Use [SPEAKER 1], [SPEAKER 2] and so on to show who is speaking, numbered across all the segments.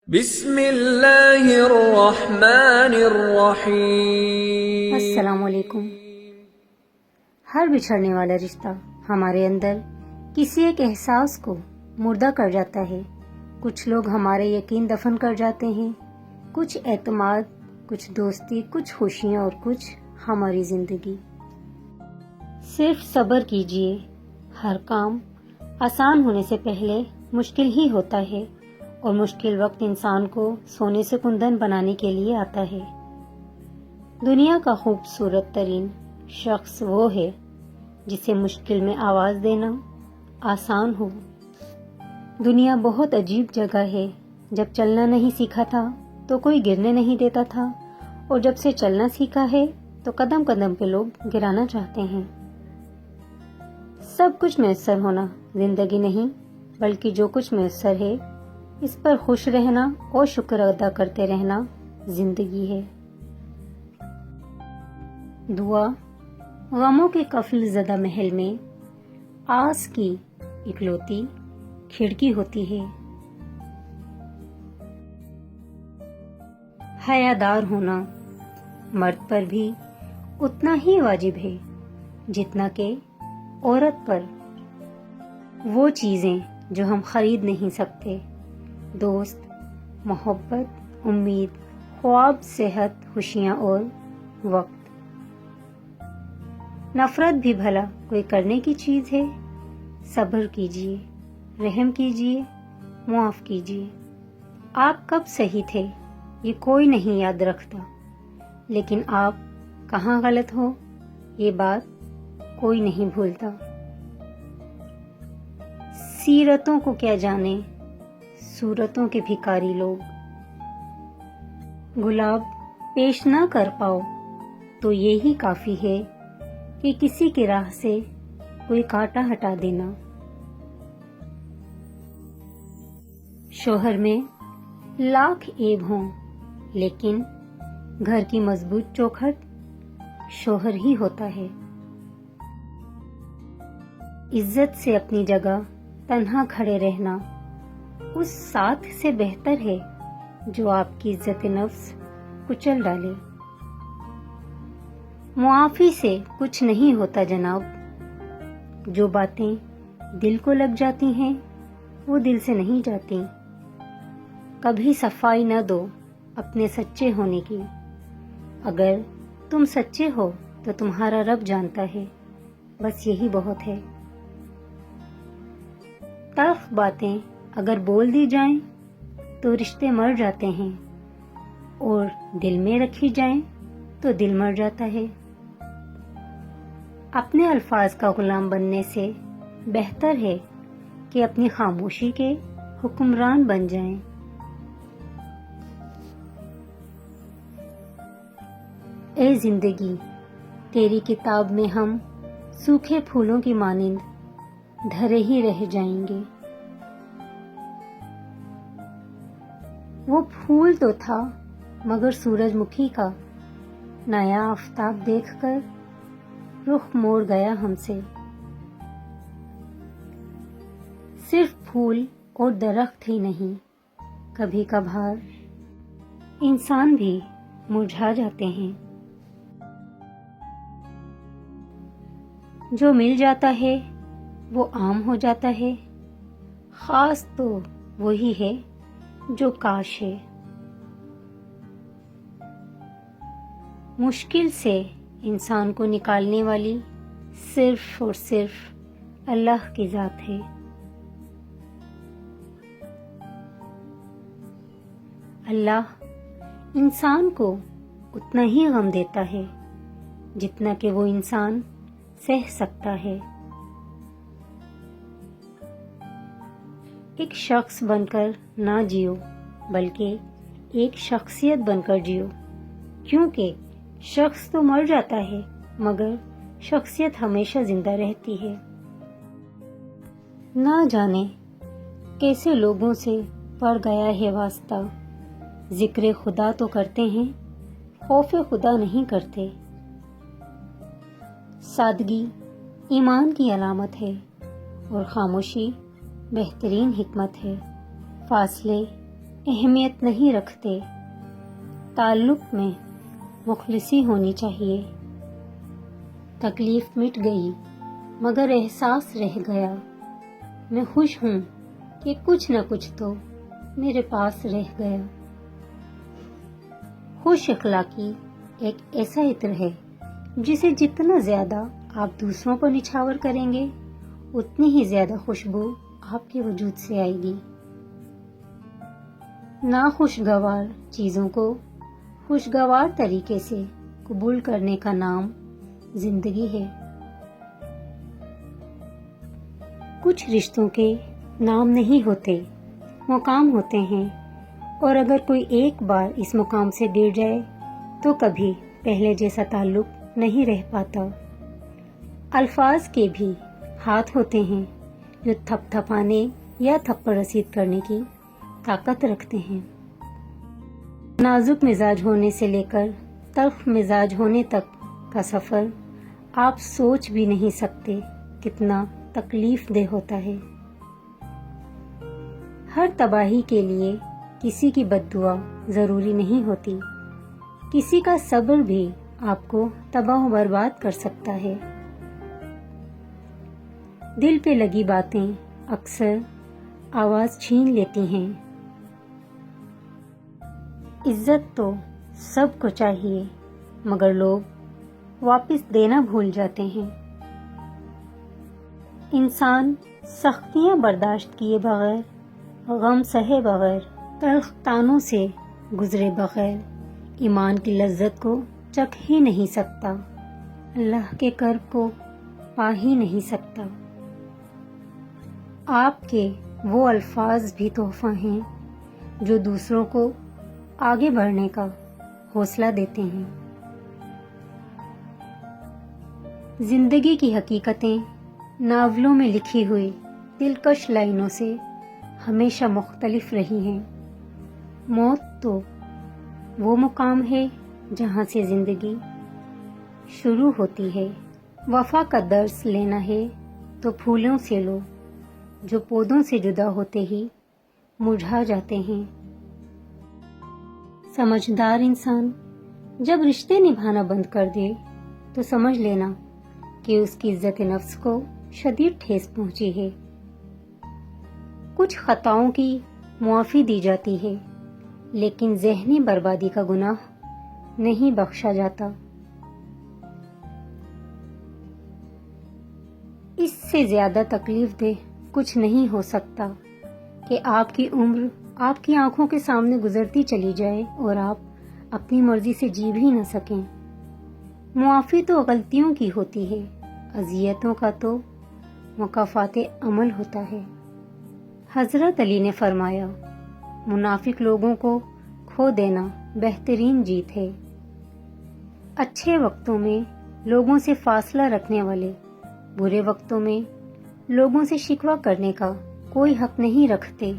[SPEAKER 1] بسم اللہ الرحمن الرحیم۔
[SPEAKER 2] السلام علیکم۔ ہر بچھڑنے والا رشتہ ہمارے اندر کسی ایک احساس کو مردہ کر جاتا ہے۔ کچھ لوگ ہمارے یقین دفن کر جاتے ہیں، کچھ اعتماد، کچھ دوستی، کچھ خوشیاں اور کچھ ہماری زندگی۔ صرف صبر کیجئے، ہر کام آسان ہونے سے پہلے مشکل ہی ہوتا ہے، اور مشکل وقت انسان کو سونے سے کندن بنانے کے لیے آتا ہے۔ دنیا کا خوبصورت ترین شخص وہ ہے جسے مشکل میں آواز دینا آسان ہو۔ دنیا بہت عجیب جگہ ہے۔ جب چلنا نہیں سیکھا تھا تو کوئی گرنے نہیں دیتا تھا، اور جب سے چلنا سیکھا ہے تو قدم قدم پہ لوگ گرانا چاہتے ہیں۔ سب کچھ میسر ہونا زندگی نہیں، بلکہ جو کچھ میسر ہے اس پر خوش رہنا اور شکر ادا کرتے رہنا زندگی ہے۔ دعا۔ غموں کے قفل زدہ محل میں آس کی اکلوتی کھڑکی ہوتی ہے۔ حیادار ہونا مرد پر بھی اتنا ہی واجب ہے جتنا کہ عورت پر۔ وہ چیزیں جو ہم خرید نہیں سکتے، دوست، محبت، امید، خواب، صحت، خوشیاں اور وقت۔ نفرت بھی بھلا کوئی کرنے کی چیز ہے؟ صبر کیجئے، رحم کیجئے، معاف کیجئے۔ آپ کب صحیح تھے یہ کوئی نہیں یاد رکھتا، لیکن آپ کہاں غلط ہو یہ بات کوئی نہیں بھولتا۔ سیرتوں کو کیا جانے صورتوں کے بھکاری لوگ۔ گلاب پیش نہ کر پاؤ تو یہی کافی ہے کہ کسی کی راہ سے کوئی کانٹا ہٹا دینا۔ شوہر میں لاکھ عیب ہوں، لیکن گھر کی مضبوط چوکھٹ شوہر ہی ہوتا ہے۔ عزت سے اپنی جگہ تنہا کھڑے رہنا اس ساتھ سے بہتر ہے جو آپ کی عزت نفس کچل ڈالے۔ معافی سے کچھ نہیں ہوتا جناب، جو باتیں دل کو لگ جاتی ہیں وہ دل سے نہیں جاتی۔ کبھی صفائی نہ دو اپنے سچے ہونے کی۔ اگر تم سچے ہو تو تمہارا رب جانتا ہے، بس یہی بہت ہے۔ تلخ باتیں اگر بول دی جائیں تو رشتے مر جاتے ہیں، اور دل میں رکھی جائیں تو دل مر جاتا ہے۔ اپنے الفاظ کا غلام بننے سے بہتر ہے کہ اپنی خاموشی کے حکمران بن جائیں۔ اے زندگی، تیری کتاب میں ہم سوکھے پھولوں کی مانند دھرے ہی رہ جائیں گے۔ وہ پھول تو تھا مگر سورج مکھی کا، نیا آفتاب دیکھ کر رخ موڑ گیا ہم سے۔ صرف پھول اور درخت ہی نہیں، کبھی کبھار انسان بھی مرجھا جاتے ہیں۔ جو مل جاتا ہے وہ عام ہو جاتا ہے، خاص تو وہی ہے جو کاش ہے۔ مشکل سے انسان کو نکالنے والی صرف اور صرف اللہ کی ذات ہے۔ اللہ انسان کو اتنا ہی غم دیتا ہے جتنا کہ وہ انسان سہ سکتا ہے۔ ایک شخص بن کر نہ جیو، بلکہ ایک شخصیت بن کر جیو، کیونکہ شخص تو مر جاتا ہے مگر شخصیت ہمیشہ زندہ رہتی ہے۔ نہ جانے کیسے لوگوں سے پڑ گیا ہے واسطہ، ذکر خدا تو کرتے ہیں، خوف خدا نہیں کرتے۔ سادگی ایمان کی علامت ہے، اور خاموشی بہترین حکمت ہے۔ فاصلے اہمیت نہیں رکھتے. تعلق میں مخلصی ہونی چاہیے. تکلیف مٹ گئی مگر احساس رہ گیا. میں خوش ہوں کہ کچھ نہ کچھ تو میرے پاس رہ گیا. خوش اخلاقی ایک ایسا عطر ہے جسے جتنا زیادہ آپ دوسروں پر نچھاور کریں گے اتنی ہی زیادہ خوشبو آپ کے وجود سے آئے گی. ناخوشگوار چیزوں کو خوشگوار طریقے سے قبول کرنے کا نام زندگی ہے. کچھ رشتوں کے نام نہیں ہوتے، مقام ہوتے ہیں، اور اگر کوئی ایک بار اس مقام سے گر جائے تو کبھی پہلے جیسا تعلق نہیں رہ پاتا. الفاظ کے بھی ہاتھ ہوتے ہیں جو تھپ تھپانے یا تھپڑ رسید کرنے کی طاقت رکھتے ہیں. نازک مزاج ہونے سے لے کر تلخ مزاج ہونے تک کا سفر آپ سوچ بھی نہیں سکتے کتنا تکلیف دہ ہوتا ہے. ہر تباہی کے لیے کسی کی بد دعا ضروری نہیں ہوتی. کسی کا صبر بھی آپ کو تباہ و برباد کر سکتا ہے. دل پہ لگی باتیں اکثر آواز چھین لیتی ہیں. عزت تو سب کو چاہیے مگر لوگ واپس دینا بھول جاتے ہیں. انسان سختیاں برداشت کیے بغیر، غم سہے بغیر، تلخ طعنوں سے گزرے بغیر ایمان کی لذت کو چکھ ہی نہیں سکتا، اللہ کے کرب کو پا ہی نہیں سکتا. آپ کے وہ الفاظ بھی تحفہ ہیں جو دوسروں کو آگے بڑھنے کا حوصلہ دیتے ہیں. زندگی کی حقیقتیں ناولوں میں لکھی ہوئی دلکش لائنوں سے ہمیشہ مختلف رہی ہیں. موت تو وہ مقام ہے جہاں سے زندگی شروع ہوتی ہے. وفا کا درس لینا ہے تو پھولوں سے لو جو پودوں سے جدا ہوتے ہی مرجھا جاتے ہیں. سمجھدار انسان جب رشتے نبھانا بند کر دے تو سمجھ لینا کہ اس کی عزت نفس کو شدید ٹھیس پہنچی ہے. کچھ خطاؤں کی معافی دی جاتی ہے لیکن ذہنی بربادی کا گناہ نہیں بخشا جاتا. اس سے زیادہ تکلیف دہ کچھ نہیں ہو سکتا کہ آپ کی عمر آپ کی آنکھوں کے سامنے گزرتی چلی جائے اور آپ اپنی مرضی سے جی بھی نہ سکیں. معافی تو غلطیوں کی ہوتی ہے، اذیتوں کا تو مکافات عمل ہوتا ہے. حضرت علی نے فرمایا، منافق لوگوں کو کھو دینا بہترین جیت ہے. اچھے وقتوں میں لوگوں سے فاصلہ رکھنے والے برے وقتوں میں لوگوں سے شکوہ کرنے کا کوئی حق نہیں رکھتے،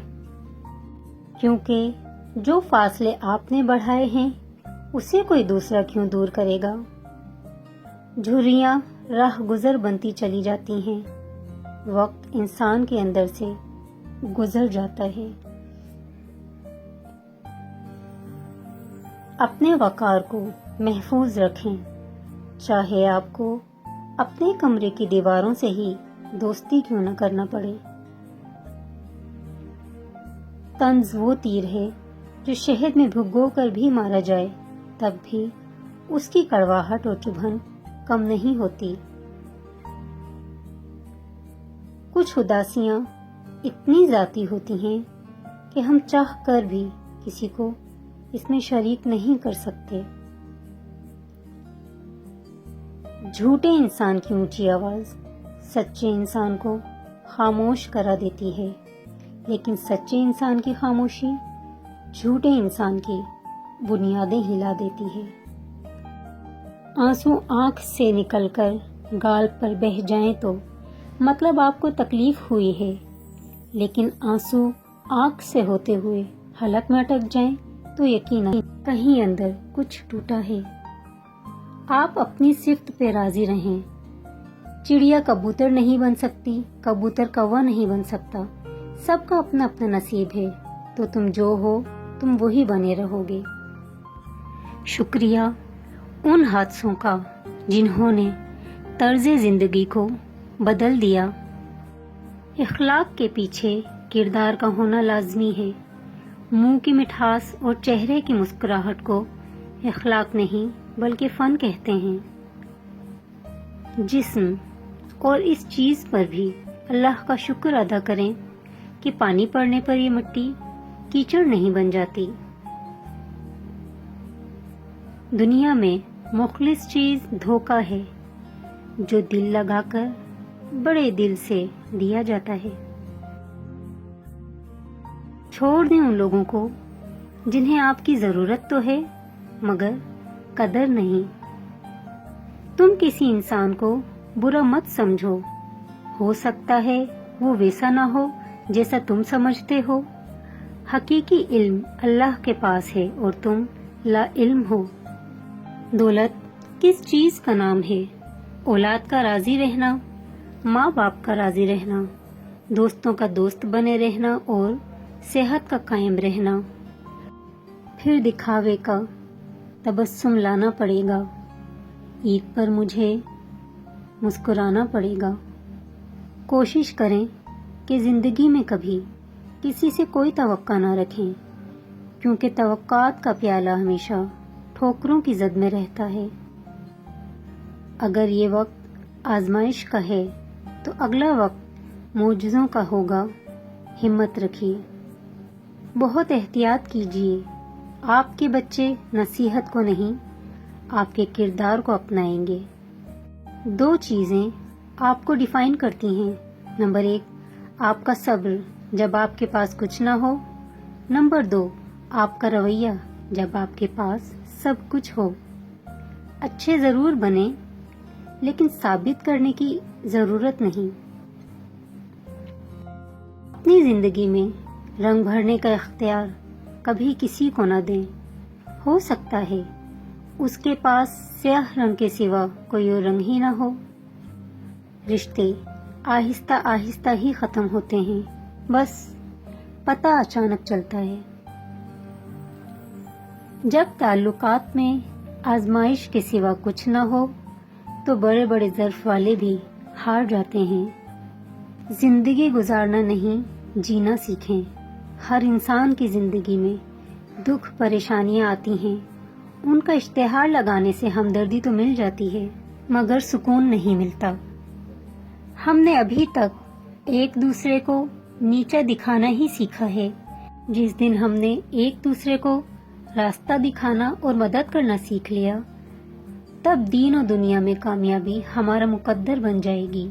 [SPEAKER 2] کیونکہ جو فاصلے آپ نے بڑھائے ہیں اسے کوئی دوسرا کیوں دور کرے گا. جھریاں راہ گزر بنتی چلی جاتی ہیں، وقت انسان کے اندر سے گزر جاتا ہے. اپنے وقار کو محفوظ رکھیں، چاہے آپ کو اپنے کمرے کی دیواروں سے ہی دوستی کیوں نہ کرنا پڑے. طنز وہ تیر ہے جو شہد میں بھگو کر بھی مارا جائے تب بھی اس کی کڑواہٹ اور چبھن کم نہیں ہوتی. کچھ اداسیاں اتنی ذاتی ہوتی ہیں کہ ہم چاہ کر بھی کسی کو اس میں شریک نہیں کر سکتے. جھوٹے انسان کی اونچی آواز سچے انسان کو خاموش کرا دیتی ہے، لیکن سچے انسان کی خاموشی جھوٹے انسان کی بنیادیں ہلا دیتی ہے. آنسو آنکھ سے نکل کر گال پر بہہ جائیں تو مطلب آپ کو تکلیف ہوئی ہے، لیکن آنسو آنکھ سے ہوتے ہوئے حلق میں اٹک جائیں تو یقیناً کہیں اندر کچھ ٹوٹا ہے. آپ اپنی صفت پہ راضی رہیں. چڑیا کبوتر نہیں بن سکتی، کبوتر کوا نہیں بن سکتا. سب کا اپنا اپنا نصیب ہے، تو تم جو ہو تم وہی بنے رہو گے۔ شکریہ ان حادثوں کا جنہوں نے طرز زندگی کو بدل دیا۔ اخلاق کے پیچھے کردار کا ہونا لازمی ہے۔ منہ کی مٹھاس اور چہرے کی مسکراہٹ کو اخلاق نہیں بلکہ فن کہتے ہیں۔ جسم اور اس چیز پر بھی اللہ کا شکر ادا کریں کہ پانی پڑنے پر یہ مٹی کیچڑ نہیں بن جاتی۔ دنیا میں مخلص چیز دھوکہ ہے جو دل لگا کر بڑے دل سے دیا جاتا ہے۔ چھوڑ دیں ان لوگوں کو جنہیں آپ کی ضرورت تو ہے مگر قدر نہیں۔ تم کسی انسان کو برا مت سمجھو، ہو سکتا ہے وہ ویسا نہ ہو جیسا تم سمجھتے ہو۔ حقیقی علم اللہ کے پاس ہے اور تم لا علم ہو۔ دولت کس چیز کا نام ہے؟ اولاد کا راضی رہنا، ماں باپ کا راضی رہنا، دوستوں کا دوست بنے رہنا اور صحت کا قائم رہنا۔ پھر دکھاوے کا تبسم لانا پڑے گا، عید پر مجھے مسکرانا پڑے گا۔ کوشش کریں کہ زندگی میں کبھی کسی سے کوئی توقع نہ رکھیں، کیونکہ توقعات کا پیالہ ہمیشہ ٹھوکروں کی زد میں رہتا ہے۔ اگر یہ وقت آزمائش کا ہے تو اگلا وقت معجزوں کا ہوگا۔ ہمت رکھیے، بہت احتیاط کیجیے۔ آپ کے بچے نصیحت کو نہیں، آپ کے کردار کو اپنائیں گے۔ 2 چیزیں آپ کو ڈیفائن کرتی ہیں۔ نمبر 1 آپ کا صبر جب آپ کے پاس کچھ نہ ہو۔ نمبر 2 آپ کا رویہ جب آپ کے پاس سب کچھ ہو۔ اچھے ضرور بنیں لیکن ثابت کرنے کی ضرورت نہیں۔ اپنی زندگی میں رنگ بھرنے کا اختیار کبھی کسی کو نہ دیں۔ ہو سکتا ہے اس کے پاس سیاہ رنگ کے سوا کوئی اور رنگ ہی نہ ہو۔ رشتے آہستہ آہستہ ہی ختم ہوتے ہیں، بس پتہ اچانک چلتا ہے۔ جب تعلقات میں آزمائش کے سوا کچھ نہ ہو تو بڑے بڑے ظرف والے بھی ہار جاتے ہیں۔ زندگی گزارنا نہیں جینا سیکھیں۔ ہر انسان کی زندگی میں دکھ پریشانیاں آتی ہیں، ان کا اشتہار لگانے سے ہمدردی تو مل جاتی ہے مگر سکون نہیں ملتا۔ ہم نے ابھی تک ایک دوسرے کو نیچا دکھانا ہی سیکھا ہے۔ جس دن ہم نے ایک دوسرے کو راستہ دکھانا اور مدد کرنا سیکھ لیا، تب دین و دنیا میں کامیابی ہمارا مقدر بن جائے گی۔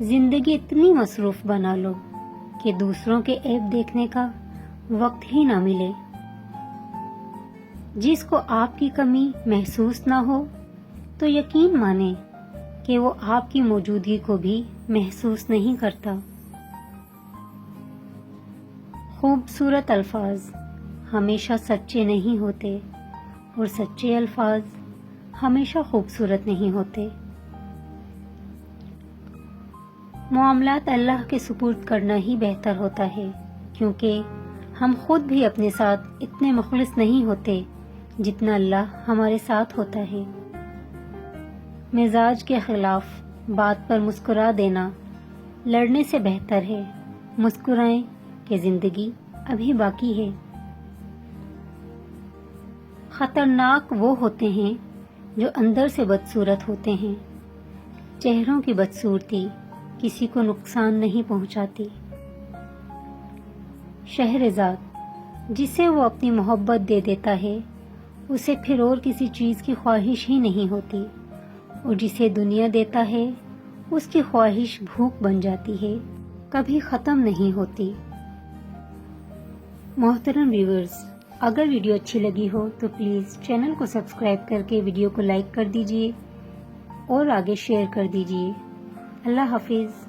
[SPEAKER 2] زندگی اتنی مصروف بنا لو کہ دوسروں کے عیب دیکھنے کا وقت ہی نہ ملے۔ جس کو آپ کی کمی محسوس نہ ہو تو یقین مانیں کہ وہ آپ کی موجودگی کو بھی محسوس نہیں کرتا۔ خوبصورت الفاظ ہمیشہ سچے نہیں ہوتے اور سچے الفاظ ہمیشہ خوبصورت نہیں ہوتے۔ معاملات اللہ کے سپرد کرنا ہی بہتر ہوتا ہے، کیونکہ ہم خود بھی اپنے ساتھ اتنے مخلص نہیں ہوتے جتنا اللہ ہمارے ساتھ ہوتا ہے۔ مزاج کے خلاف بات پر مسکرا دینا لڑنے سے بہتر ہے۔ مسکرائیں کہ زندگی ابھی باقی ہے۔ خطرناک وہ ہوتے ہیں جو اندر سے بدصورت ہوتے ہیں۔ چہروں کی بدصورتی کسی کو نقصان نہیں پہنچاتی۔ شہرزاد جسے وہ اپنی محبت دے دیتا ہے اسے پھر اور کسی چیز کی خواہش ہی نہیں ہوتی، اور جسے دنیا دیتا ہے اس کی خواہش بھوک بن جاتی ہے، کبھی ختم نہیں ہوتی۔ محترم ویورز، اگر ویڈیو اچھی لگی ہو تو پلیز چینل کو سبسکرائب کر کے ویڈیو کو لائک کر دیجیے اور آگے شیئر کر دیجیے۔ اللہ حافظ۔